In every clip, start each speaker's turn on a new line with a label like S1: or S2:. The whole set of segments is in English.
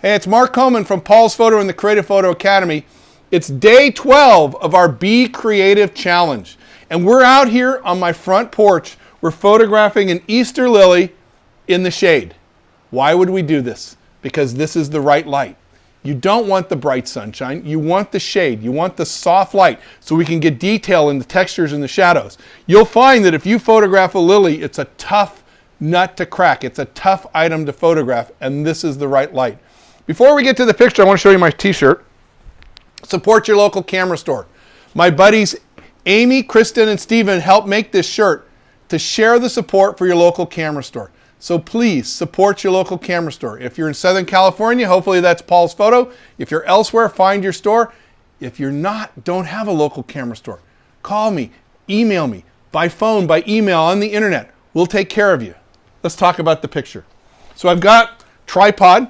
S1: Hey, it's Mark Coleman from Paul's Photo and the Creative Photo Academy. It's day 12 of our Be Creative Challenge. And we're out here on my front porch. We're photographing an Easter lily in the shade. Why would we do this? Because this is the right light. You don't want the bright sunshine. You want the shade. You want the soft light so we can get detail in the textures and the shadows. You'll find that if you photograph a lily, it's a tough nut to crack. It's a tough item to photograph, and this is the right light. Before we get to the picture, I want to show you my t-shirt. Support your local camera store. My buddies Amy, Kristen, and Steven helped make this shirt to share the support for your local camera store. So please support your local camera store. If you're in Southern California, hopefully that's Paul's Photo. If you're elsewhere, find your store. If you're not, don't have a local camera store, call me, email me, by phone, by email, on the internet. We'll take care of you. Let's talk about the picture. So I've got tripod,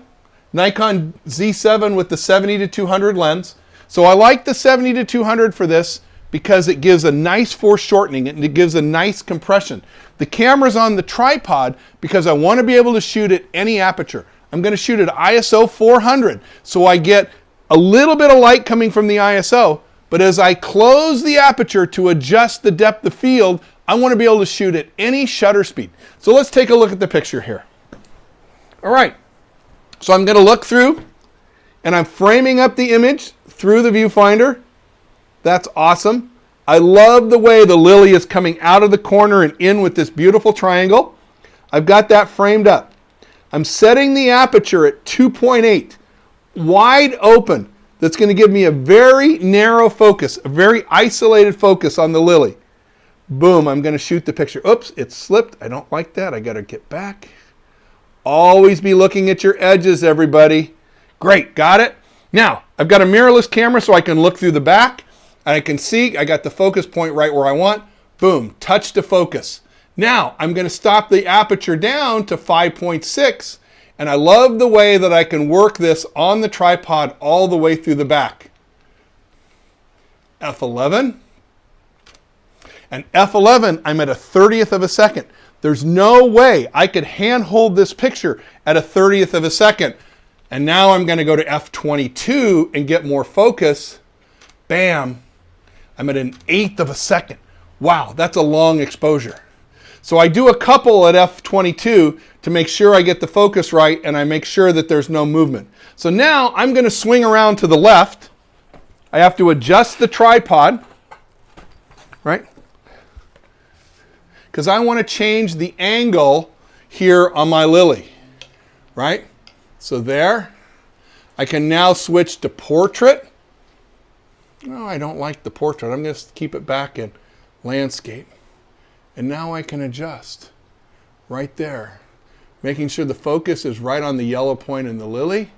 S1: Nikon Z7 with the 70-200 lens. So I like the 70-200 for this because it gives a nice foreshortening and it gives a nice compression. The camera's on the tripod because I want to be able to shoot at any aperture. I'm going to shoot at ISO 400, so I get a little bit of light coming from the ISO, but as I close the aperture to adjust the depth of field, I want to be able to shoot at any shutter speed. So let's take a look at the picture here. All right, so I'm going to look through, and I'm framing up the image through the viewfinder. That's awesome. I love the way the lily is coming out of the corner and in with this beautiful triangle. I've got that framed up. I'm setting the aperture at 2.8, wide open. That's going to give me a very narrow focus, a very isolated focus on the lily. Boom, I'm going to shoot the picture. Oops, it slipped. I don't like that. I got to get back. Always be looking at your edges, everybody. Great, got it? Now, I've got a mirrorless camera so I can look through the back. And I can see I got the focus point right where I want. Boom, touch to focus. Now, I'm going to stop the aperture down to 5.6. And I love the way that I can work this on the tripod all the way through the back. F11. And F11, I'm at a 30th of a second. There's no way I could handhold this picture at a 30th of a second. And now I'm going to go to F22 and get more focus. Bam. I'm at an 1/8 of a second. Wow, that's a long exposure. So I do a couple at F22 to make sure I get the focus right and I make sure that there's no movement. So now I'm going to swing around to the left. I have to adjust the tripod, right? Because I want to change the angle here on my lily, right? So there. I can now switch to portrait. No, I don't like the portrait. I'm going to keep it back in landscape. And now I can adjust right there, making sure the focus is right on the yellow point in the lily.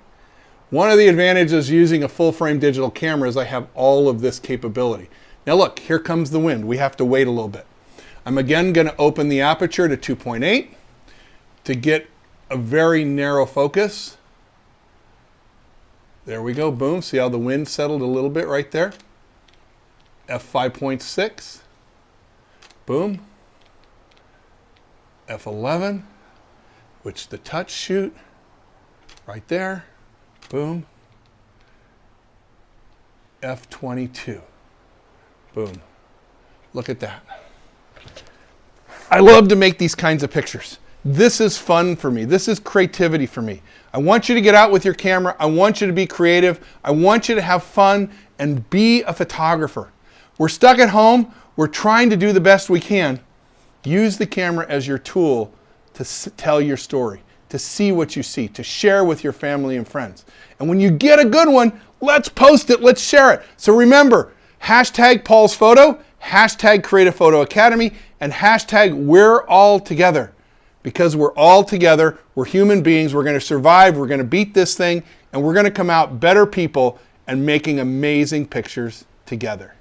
S1: One of the advantages using a full frame digital camera is I have all of this capability. Now look, here comes the wind. We have to wait a little bit. I'm again going to open the aperture to 2.8 to get a very narrow focus. There we go, boom. See how the wind settled a little bit right there? F5.6, boom. F11, which the touch shoot, right there, boom. F22, boom. Look at that. I love to make these kinds of pictures. This is fun for me. This is creativity for me. I want you to get out with your camera. I want you to be creative. I want you to have fun and be a photographer. We're stuck at home. We're trying to do the best we can. Use the camera as your tool to tell your story, to see what you see, to share with your family and friends. And when you get a good one, let's post it. Let's share it. So remember, hashtag Paul's Photo, hashtag Creative Photo Academy, and hashtag We're All Together. Because we're all together, we're human beings, we're going to survive, we're going to beat this thing, and we're going to come out better people and making amazing pictures together.